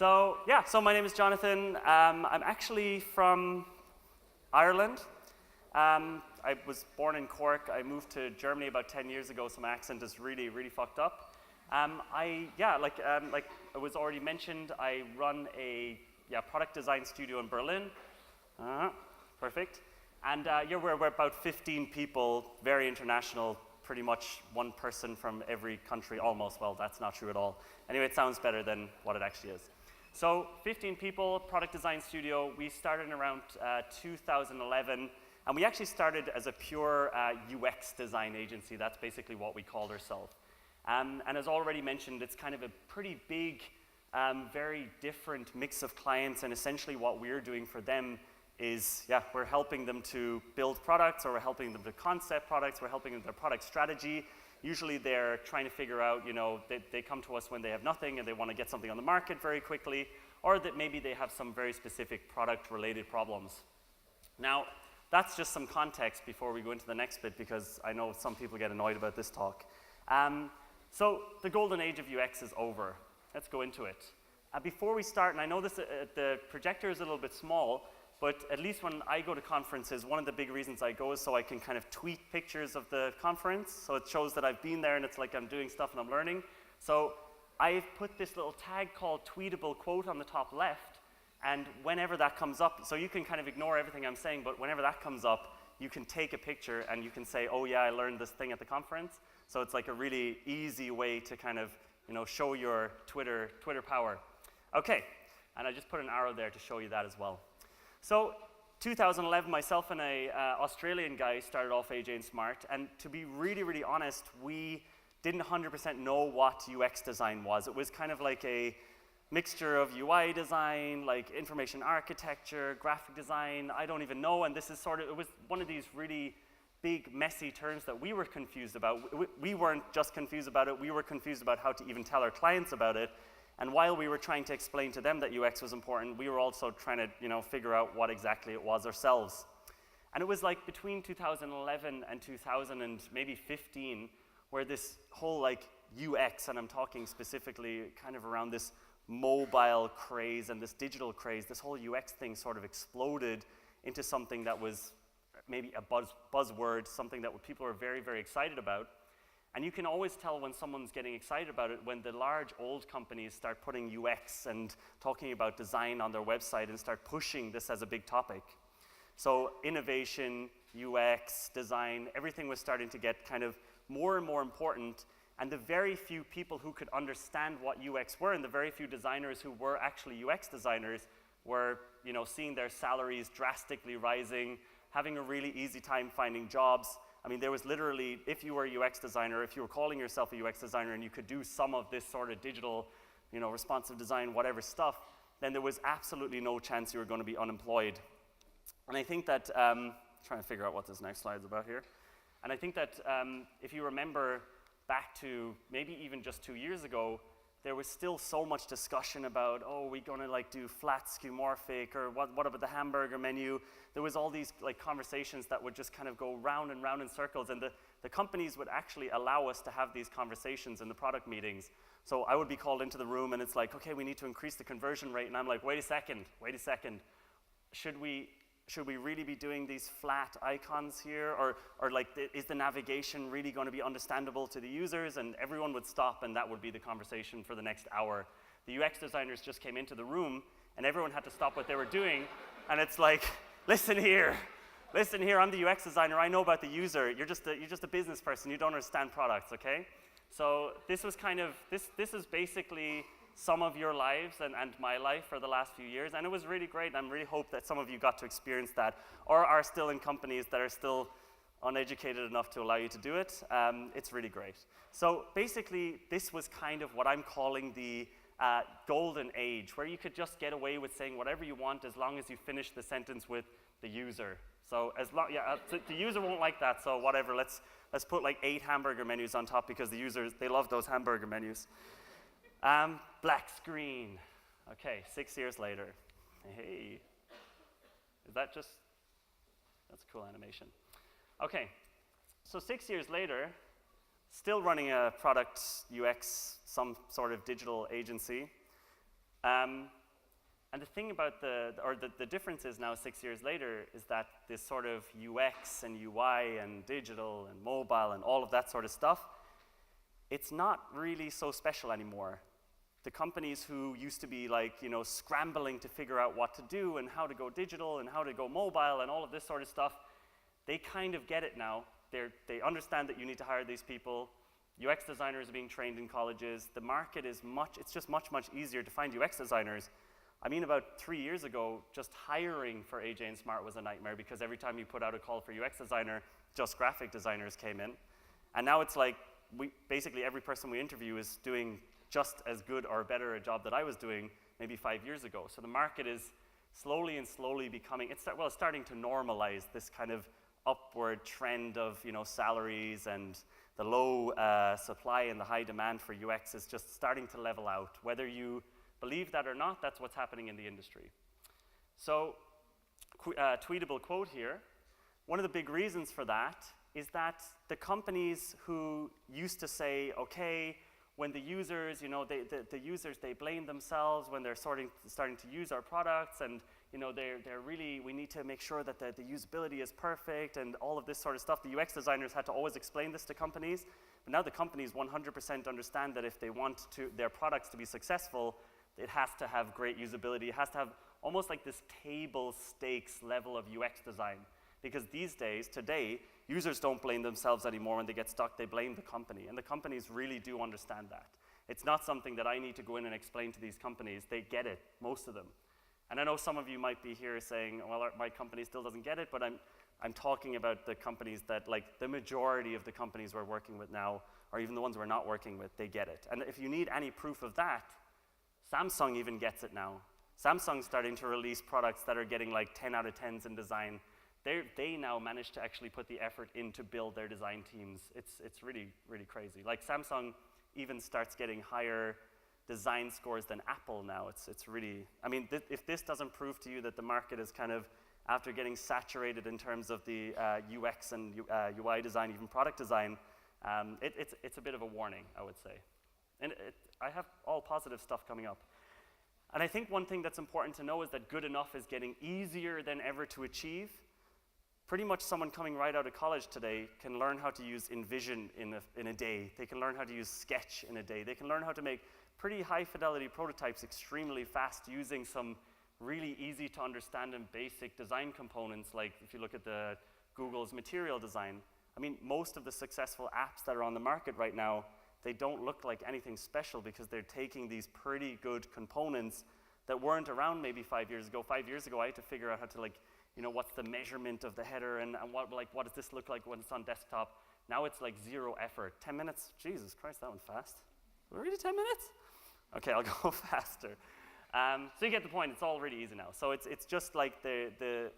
So my name is Jonathan. I'm actually from Ireland. I was born in Cork. I moved to Germany about 10 years ago, so my accent is really, really fucked up. Like it was already mentioned, I run a product design studio in Berlin. Perfect. And we're about 15 people, very international, pretty much one person from every country, almost. Well, that's not true at all. Anyway, it sounds better than what it actually is. So 15 people, product design studio. We started in around 2011, and we actually started as a pure UX design agency. That's basically what we called ourselves. And as already mentioned, it's kind of a pretty big, very different mix of clients, and essentially what we're doing for them is, we're helping them to build products, or we're helping them to concept products, we're helping them with their product strategy. Usually they're trying to figure out, they come to us when they have nothing and they want to get something on the market very quickly, or that maybe they have some very specific product-related problems. Now, that's just some context before we go into the next bit, because I know some people get annoyed about this talk. So the golden age of UX is over. Let's go into it. Before we start, and I know this, the projector is a little bit small, but at least when I go to conferences, one of the big reasons I go is so I can kind of tweet pictures of the conference, so it shows that I've been there and it's like I'm doing stuff and I'm learning. So I've put this little tag called tweetable quote on the top left, and whenever that comes up, so you can kind of ignore everything I'm saying, but whenever that comes up, you can take a picture and you can say, oh yeah, I learned this thing at the conference. So it's like a really easy way to kind of, show your Twitter power. Okay, and I just put an arrow there to show you that as well. So 2011, myself and a Australian guy started off AJ&Smart, and to be really, really honest, we didn't 100% know what UX design was. It was kind of like a mixture of UI design, like information architecture, graphic design, I don't even know, and this is it was one of these really big, messy terms that we were confused about. We weren't just confused about it, we were confused about how to even tell our clients about it. And while we were trying to explain to them that UX was important, we were also trying to, figure out what exactly it was ourselves. And it was like between 2011 and 2000 and maybe 15, where this whole UX, and I'm talking specifically kind of around this mobile craze and this digital craze, this whole UX thing sort of exploded into something that was maybe a buzzword, something that people are very, very excited about. And you can always tell when someone's getting excited about it when the large old companies start putting UX and talking about design on their website and start pushing this as a big topic. So innovation, UX, design, everything was starting to get kind of more and more important, and the very few people who could understand what UX were and the very few designers who were actually UX designers were seeing their salaries drastically rising, having a really easy time finding jobs. I mean, there was literally, if you were a UX designer, if you were calling yourself a UX designer and you could do some of this sort of digital, responsive design, whatever stuff, then there was absolutely no chance you were going to be unemployed. And I think that, trying to figure out what this next slide is about here. And I think that if you remember back to maybe even just 2 years ago, there was still so much discussion about, oh, we're going to do flat skeuomorphic, or what about the hamburger menu? There was all these conversations that would just kind of go round and round in circles, and the companies would actually allow us to have these conversations in the product meetings. So I would be called into the room and it's like, okay, we need to increase the conversion rate, and I'm like, wait a second. Should we really be doing these flat icons here? Or is the navigation really going to be understandable to the users? And everyone would stop, and that would be the conversation for the next hour. The UX designers just came into the room, and everyone had to stop what they were doing. And it's like, listen here, I'm the UX designer, I know about the user. You're just a business person, you don't understand products, okay? So this was kind of, this is basically some of your lives and my life for the last few years, and it was really great, and I really hope that some of you got to experience that, or are still in companies that are still uneducated enough to allow you to do it. It's really great. So basically, this was kind of what I'm calling the golden age, where you could just get away with saying whatever you want as long as you finish the sentence with the user. So the user won't like that, so whatever, let's put 8 hamburger menus on top, because the users, they love those hamburger menus. Black screen. Okay, 6 years later. Hey, is that just, that's a cool animation. Okay, so 6 years later, still running a product UX, some sort of digital agency. And the thing about the difference is now 6 years later is that this sort of UX and UI and digital and mobile and all of that sort of stuff, it's not really so special anymore. The companies who used to be like, scrambling to figure out what to do and how to go digital and how to go mobile and all of this sort of stuff, they kind of get it now. They understand that you need to hire these people. UX designers are being trained in colleges. The market is it's just much, much easier to find UX designers. I mean, about 3 years ago, just hiring for AJ&Smart was a nightmare because every time you put out a call for UX designer, just graphic designers came in. And now it's like, basically every person we interview is doing just as good or better a job that I was doing maybe 5 years ago. So the market is slowly becoming, it's starting to normalize this kind of upward trend of salaries, and the low supply and the high demand for UX is just starting to level out. Whether you believe that or not, that's what's happening in the industry. So, tweetable quote here. One of the big reasons for that is that the companies who used to say, okay, when the users, the users, they blame themselves when they're starting to use our products, and they're really, we need to make sure that the usability is perfect and all of this sort of stuff. The UX designers had to always explain this to companies, but now the companies 100% understand that if they want their products to be successful, it has to have great usability. It has to have almost like this table stakes level of UX design. Because these days, today, users don't blame themselves anymore when they get stuck, they blame the company. And the companies really do understand that. It's not something that I need to go in and explain to these companies. They get it, most of them. And I know some of you might be here saying, well, my company still doesn't get it, but I'm talking about the companies that, like, the majority of the companies we're working with now, or even the ones we're not working with, they get it. And if you need any proof of that, Samsung even gets it now. Samsung's starting to release products that are getting like 10 out of 10s in design. They now manage to actually put the effort in to build their design teams. It's really, really crazy. Like Samsung even starts getting higher design scores than Apple now. It's really, I mean, if this doesn't prove to you that the market is kind of, after getting saturated in terms of the UX and UI design, even product design, it's a bit of a warning, I would say. And I have all positive stuff coming up. And I think one thing that's important to know is that good enough is getting easier than ever to achieve. Pretty much someone coming right out of college today can learn how to use InVision in a day. They can learn how to use Sketch in a day. They can learn how to make pretty high fidelity prototypes extremely fast using some really easy to understand and basic design components, like if you look at the Google's material design. I mean, most of the successful apps that are on the market right now, they don't look like anything special because they're taking these pretty good components that weren't around maybe 5 years ago. 5 years ago, I had to figure out how to, like, what's the measurement of the header and what does this look like when it's on desktop. Now it's like 0 effort. 10 minutes, Jesus Christ, that went fast. Really 10 minutes? Okay, I'll go faster. So you get the point, it's all really easy now. So it's just like the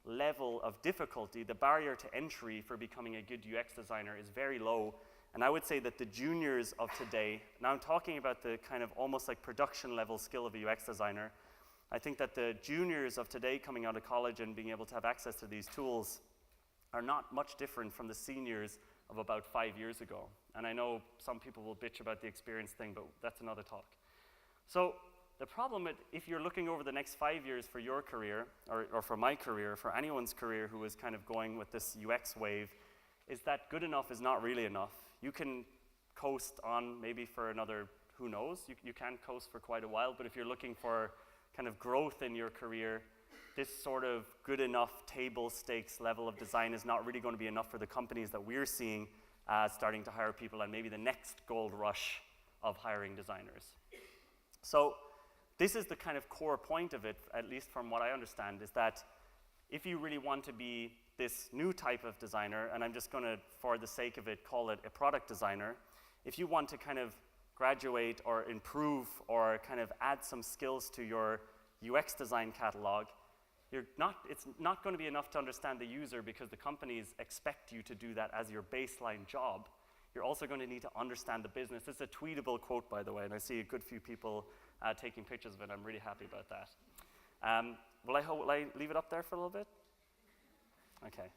level of difficulty, the barrier to entry for becoming a good UX designer is very low. And I would say that the juniors of today, now I'm talking about the kind of almost like production level skill of a UX designer, I think that the juniors of today coming out of college and being able to have access to these tools are not much different from the seniors of about 5 years ago. And I know some people will bitch about the experience thing, but that's another talk. So the problem if you're looking over the next 5 years for your career, or for my career, for anyone's career who is kind of going with this UX wave, is that good enough is not really enough. You can coast on maybe for another, who knows, you can coast for quite a while, but if you're looking for kind of growth in your career, this sort of good enough table stakes level of design is not really going to be enough for the companies that we're seeing starting to hire people and maybe the next gold rush of hiring designers. So this is the kind of core point of it, at least from what I understand, is that if you really want to be this new type of designer, and I'm just going to, for the sake of it, call it a product designer, if you want to kind of graduate or improve or kind of add some skills to your UX design catalog, it's not going to be enough to understand the user because the companies expect you to do that as your baseline job. You're also going to need to understand the business. It's a tweetable quote, by the way, and I see a good few people taking pictures of it. I'm really happy about that. Will I leave it up there for a little bit? Okay.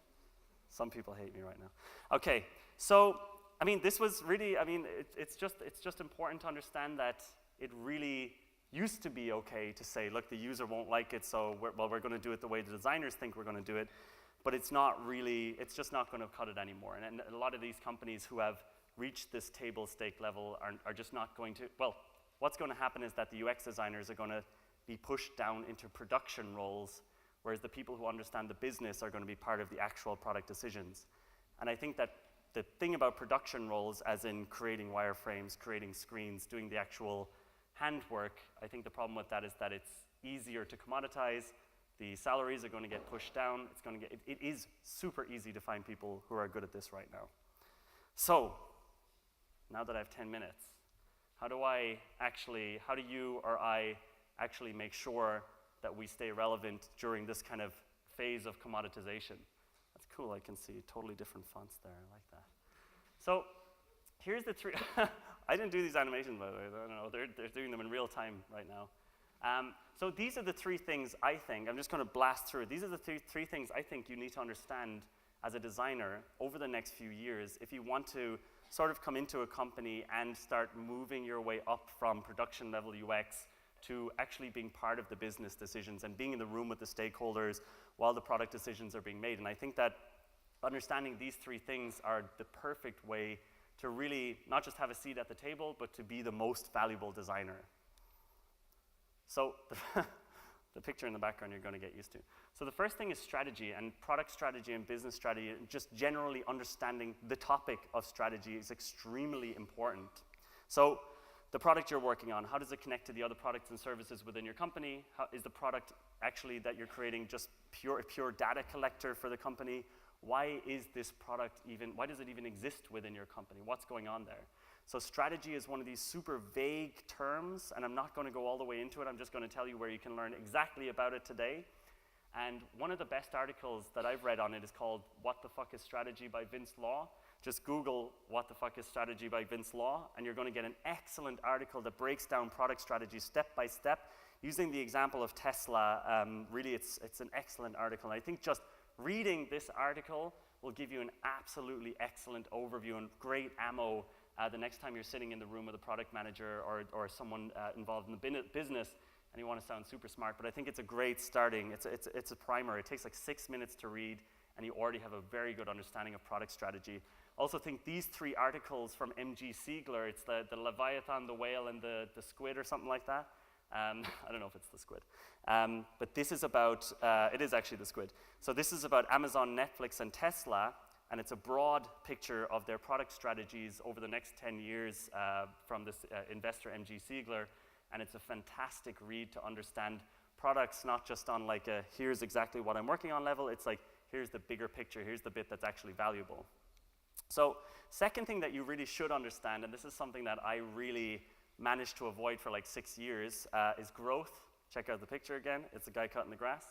Some people hate me right now. Okay, so I mean, this was really, I mean, it's just important to understand that it really used to be okay to say, look, the user won't like it, so we're going to do it the way the designers think we're going to do it. But it's not really, it's just not going to cut it anymore. And a lot of these companies who have reached this table stake level are just not going to, well, what's going to happen is that the UX designers are going to be pushed down into production roles, whereas the people who understand the business are going to be part of the actual product decisions. And I think that the thing about production roles, as in creating wireframes, creating screens, doing the actual handwork, I think the problem with that is that it's easier to commoditize. The salaries are going to get pushed down. It is super easy to find people who are good at this right now. So, now that I have 10 minutes, how do you or I actually make sure that we stay relevant during this kind of phase of commoditization? That's cool, I can see totally different fonts there, I like that. So, here's the three, I didn't do these animations, by the way, I don't know, they're doing them in real time right now. So these are the three things I think, I'm just going to blast through it. These are the three things I think you need to understand as a designer over the next few years if you want to sort of come into a company and start moving your way up from production level UX to actually being part of the business decisions and being in the room with the stakeholders while the product decisions are being made. And I think that understanding these three things are the perfect way to really not just have a seat at the table, but to be the most valuable designer. So the picture in the background you're going to get used to. So the first thing is strategy, and product strategy and business strategy, and just generally understanding the topic of strategy is extremely important. So the product you're working on, how does it connect to the other products and services within your company? How is the product actually that you're creating just pure data collector for the company? Why is this product why does it even exist within your company? What's going on there? So strategy is one of these super vague terms, and I'm not going to go all the way into it. I'm just going to tell you where you can learn exactly about it today. And one of the best articles that I've read on it is called What the Fuck is Strategy by Vince Law. Just Google What the Fuck is Strategy by Vince Law, and you're going to get an excellent article that breaks down product strategy step by step using the example of Tesla. Really, it's an excellent article. And I think just reading this article will give you an absolutely excellent overview and great ammo the next time you're sitting in the room with a product manager or someone involved in the business and you want to sound super smart. But I think it's a great starting, it's a primer. It takes like 6 minutes to read and you already have a very good understanding of product strategy. Also think these three articles from M.G. Siegler, it's the Leviathan, the whale, and the squid or something like that. I don't know if it's the squid. But this is about, it is actually the squid. So this is about Amazon, Netflix, and Tesla. And it's a broad picture of their product strategies over the next 10 years from this investor, M.G. Siegler. And it's a fantastic read to understand products, not just on like a here's exactly what I'm working on level. It's like, here's the bigger picture. Here's the bit that's actually valuable. So second thing that you really should understand, and this is something that I really managed to avoid for like 6 years, is growth. Check out the picture again. It's a guy cutting the grass.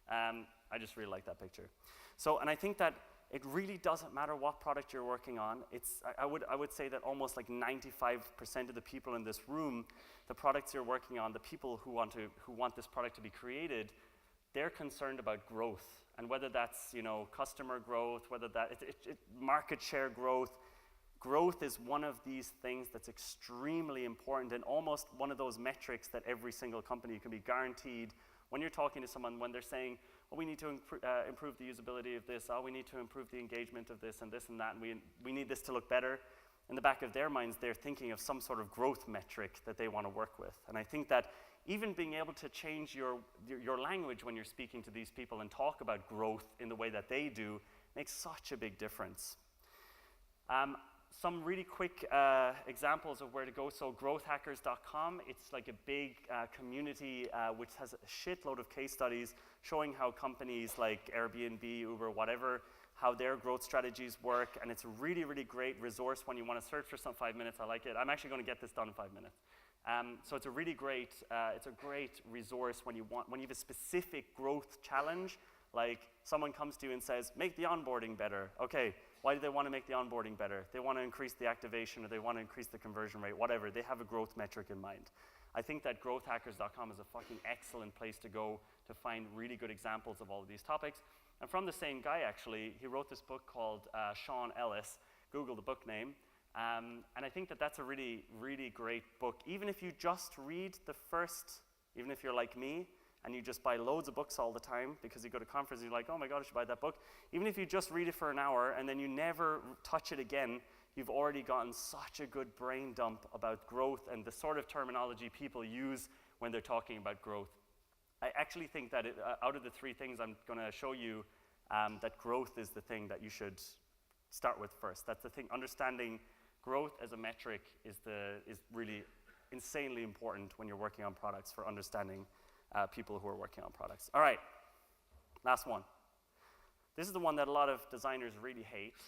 I just really like that picture. So, and I think that it really doesn't matter what product you're working on. I would say that almost like 95% of the people in this room, the products you're working on, the people who want this product to be created, they're concerned about growth. And whether that's customer growth, whether that market share growth. Growth is one of these things that's extremely important and almost one of those metrics that every single company can be guaranteed. When you're talking to someone, when they're saying, oh, we need to improve the usability of this, oh, we need to improve the engagement of this and that, and we need this to look better, in the back of their minds, they're thinking of some sort of growth metric that they want to work with. And I think that even being able to change your language when you're speaking to these people and talk about growth in the way that they do makes such a big difference. Some really quick examples of where to go. So growthhackers.com, it's like a big community which has a shitload of case studies showing how companies like Airbnb, Uber, whatever, how their growth strategies work. And it's a really, really great resource when you want to search for some 5 minutes. I like it. I'm actually going to get this done in 5 minutes. So it's a really great, it's a great resource when you have a specific growth challenge. Like someone comes to you and says, make the onboarding better. Okay, why do they want to make the onboarding better? They want to increase the activation or they want to increase the conversion rate, whatever. They have a growth metric in mind. I think that growthhackers.com is a fucking excellent place to go to find really good examples of all of these topics. And from the same guy, actually, he wrote this book called Sean Ellis. Google the book name. And I think that that's a really, really great book. Even if you just read the first, even if you're like me, and you just buy loads of books all the time because you go to conferences and you're like, oh my God, I should buy that book. Even if you just read it for an hour and then you never touch it again, you've already gotten such a good brain dump about growth and the sort of terminology people use when they're talking about growth. I actually think that out of the three things I'm going to show you, that growth is the thing that you should start with first. That's the thing. Understanding growth as a metric is really insanely important when you're working on products for understanding people who are working on products. All right, last one. This is the one that a lot of designers really hate,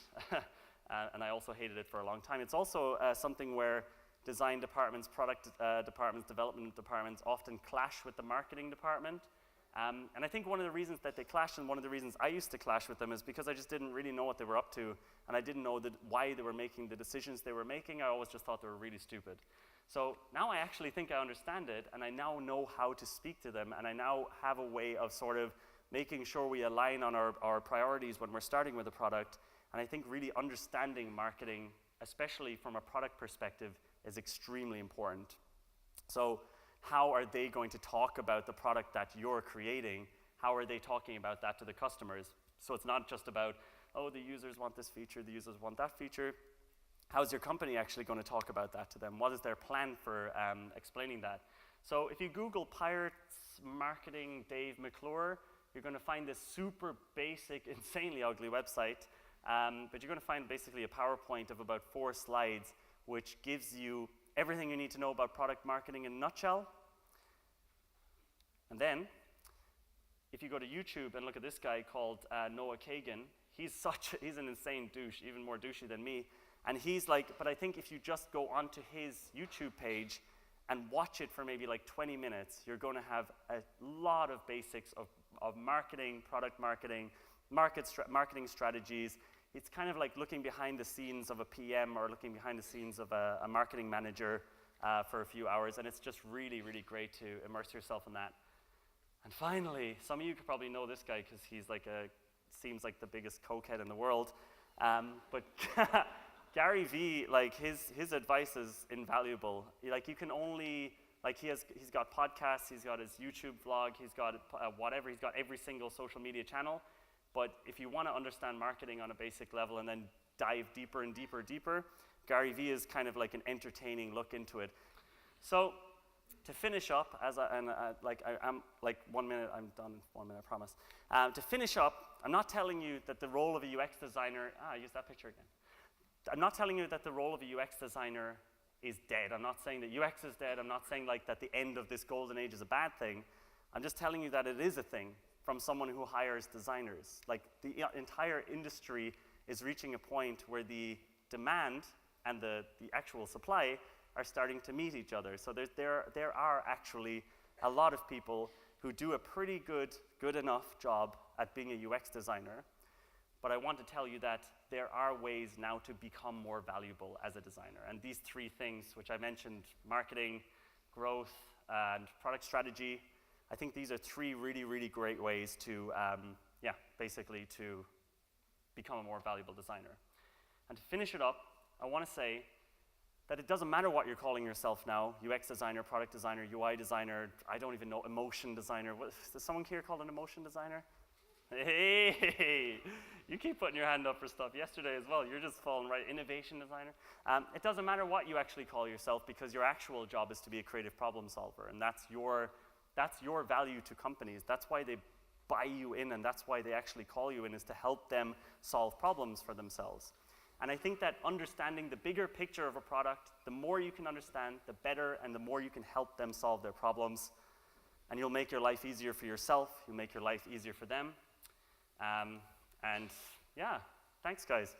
and I also hated it for a long time. It's also something where design departments, product departments, development departments often clash with the marketing department. And I think one of the reasons that they clash, and one of the reasons I used to clash with them, is because I just didn't really know what they were up to, and I didn't know why they were making the decisions they were making. I always just thought they were really stupid. So now I actually think I understand it, and I now know how to speak to them, and I now have a way of sort of making sure we align on our priorities when we're starting with a product. And I think really understanding marketing, especially from a product perspective, is extremely important. So how are they going to talk about the product that you're creating? How are they talking about that to the customers? So it's not just about, oh, the users want this feature, the users want that feature. How's your company actually going to talk about that to them? What is their plan for explaining that? So if you Google Pirates Marketing Dave McClure, you're going to find this super basic, insanely ugly website, but you're going to find basically a PowerPoint of about 4 slides, which gives you everything you need to know about product marketing in a nutshell. And then, if you go to YouTube and look at this guy called Noah Kagan, he's an insane douche, even more douchey than me. And he's like, but I think if you just go onto his YouTube page and watch it for maybe like 20 minutes, you're going to have a lot of basics of marketing, product marketing, marketing strategies. It's kind of like looking behind the scenes of a PM or looking behind the scenes of a marketing manager for a few hours, and it's just really, really great to immerse yourself in that. And finally, some of you could probably know this guy because he's like seems like the biggest cokehead in the world, but Gary Vee, like his advice is invaluable. Like you can only, like he's got podcasts, he's got his YouTube vlog, he's got whatever, he's got every single social media channel. But if you want to understand marketing on a basic level and then dive deeper and deeper, Gary Vee is kind of like an entertaining look into it. So to finish up, I'm like 1 minute, I'm done in 1 minute, I promise. To finish up, I'm not telling you that the role of a UX designer, use that picture again. I'm not telling you that the role of a UX designer is dead. I'm not saying that UX is dead. I'm not saying like that the end of this golden age is a bad thing. I'm just telling you that it is a thing from someone who hires designers. Like the entire industry is reaching a point where the demand and the actual supply are starting to meet each other. So there are actually a lot of people who do a pretty good enough job at being a UX designer. But I want to tell you that there are ways now to become more valuable as a designer. And these 3 things, which I mentioned, marketing, growth, and product strategy, I think these are 3 really, really great ways to, basically to become a more valuable designer. And to finish it up, I want to say that it doesn't matter what you're calling yourself now, UX designer, product designer, UI designer, I don't even know, emotion designer. Is someone here called an emotion designer? Hey, you keep putting your hand up for stuff. Yesterday as well, you're just falling right. Innovation designer. It doesn't matter what you actually call yourself because your actual job is to be a creative problem solver, and that's your value to companies. That's why they buy you in, and that's why they actually call you in, is to help them solve problems for themselves. And I think that understanding the bigger picture of a product, the more you can understand, the better, and the more you can help them solve their problems. And you'll make your life easier for yourself, you'll make your life easier for them. And yeah, thanks guys.